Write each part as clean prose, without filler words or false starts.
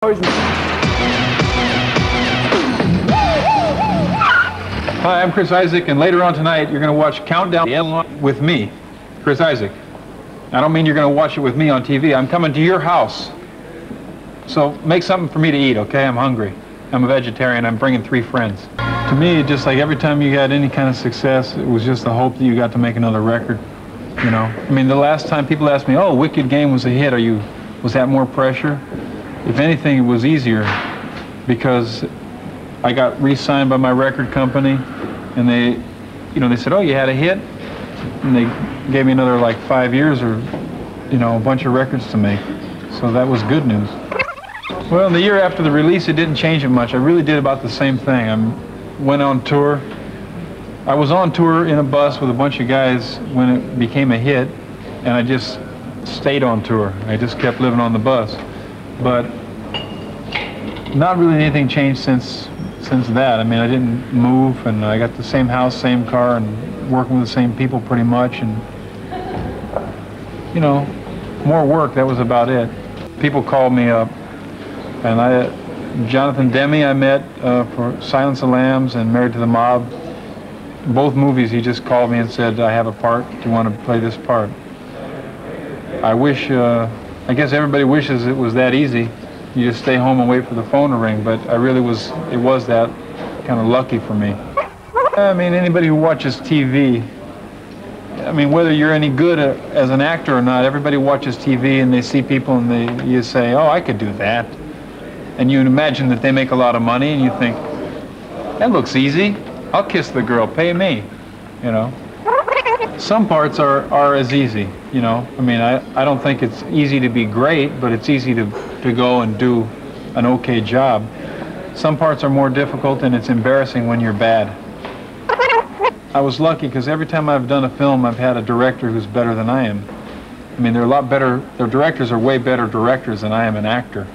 Hi, I'm Chris Isaak, and later on tonight you're going to watch Countdown with me, Chris Isaak. I don't mean you're going to watch it with me on TV. I'm coming to your house. So make something for me to eat, okay? I'm hungry. I'm a vegetarian. I'm bringing 3 friends. To me, just like every time you got any kind of success, it was just the hope that you got to make another record, you know? I mean, the last time people asked me, oh, Wicked Game was a hit, was that more pressure? If anything, it was easier because I got re-signed by my record company, and they said, oh, you had a hit? And they gave me another like 5 years or, a bunch of records to make. So that was good news. Well, in the year after the release, it didn't change it much. I really did about the same thing. I went on tour. I was on tour in a bus with a bunch of guys when it became a hit, and I just stayed on tour. I just kept living on the bus. But not really anything changed since that. I mean, I didn't move, and I got the same house, same car, and working with the same people pretty much, and more work. That was about it. People called me up, and Jonathan Demme I met for Silence of the Lambs and Married to the Mob. Both movies, he just called me and said, I have a part, do you want to play this part? I guess everybody wishes it was that easy. You just stay home and wait for the phone to ring, but it was that kind of lucky for me. I mean, anybody who watches TV, I mean, whether you're any good as an actor or not, everybody watches TV and they see people and you say, oh, I could do that. And you imagine that they make a lot of money and you think, that looks easy. I'll kiss the girl, pay me, Some parts are as easy, I mean, I don't think it's easy to be great, but it's easy to go and do an okay job. Some parts are more difficult, and it's embarrassing when you're bad. I was lucky because every time I've done a film, I've had a director who's better than I am. I mean, they're a lot better, their directors are way better directors than I am an actor.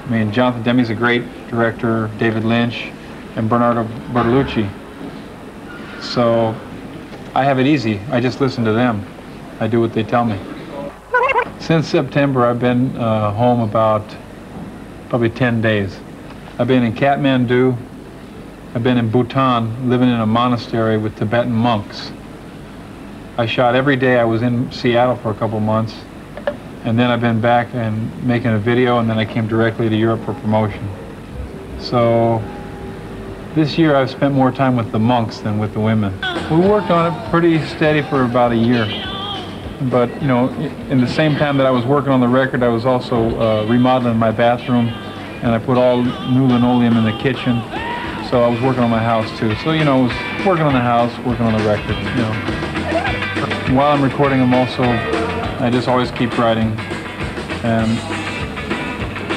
I mean, Jonathan Demme's a great director, David Lynch, and Bernardo Bertolucci. So I have it easy. I just listen to them. I do what they tell me. Since September, I've been home about probably 10 days. I've been in Kathmandu. I've been in Bhutan, living in a monastery with Tibetan monks. I shot every day. I was in Seattle for a couple months. And then I've been back and making a video, and then I came directly to Europe for promotion. So this year I've spent more time with the monks than with the women. We worked on it pretty steady for about a year. But, in the same time that I was working on the record, I was also remodeling my bathroom, and I put all new linoleum in the kitchen. So I was working on my house too. So, I was working on the house, working on the record, While I'm recording them also, I just always keep writing. And,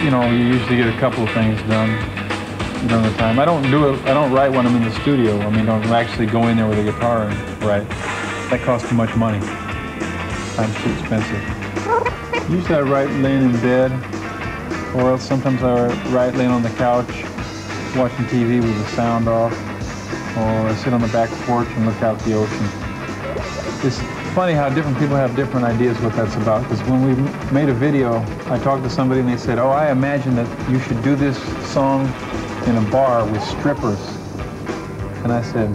you usually get a couple of things done during the time. I don't write when I'm in the studio. I mean, I don't actually go in there with a guitar and write. That costs too much money. Time's too expensive. Usually I write laying in bed, or else sometimes I write laying on the couch, watching TV with the sound off, or I sit on the back porch and look out the ocean. It's funny how different people have different ideas what that's about, because when we made a video, I talked to somebody and they said, oh, I imagine that you should do this song in a bar with strippers. And I said,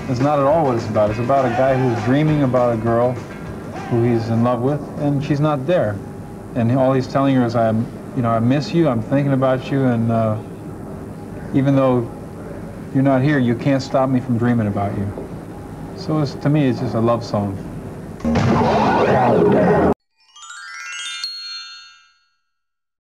that's not at all what it's about. It's about a guy who's dreaming about a girl who he's in love with, and she's not there. And all he's telling her is, I miss you, I'm thinking about you, and even though you're not here, you can't stop me from dreaming about you. So to me, it's just a love song.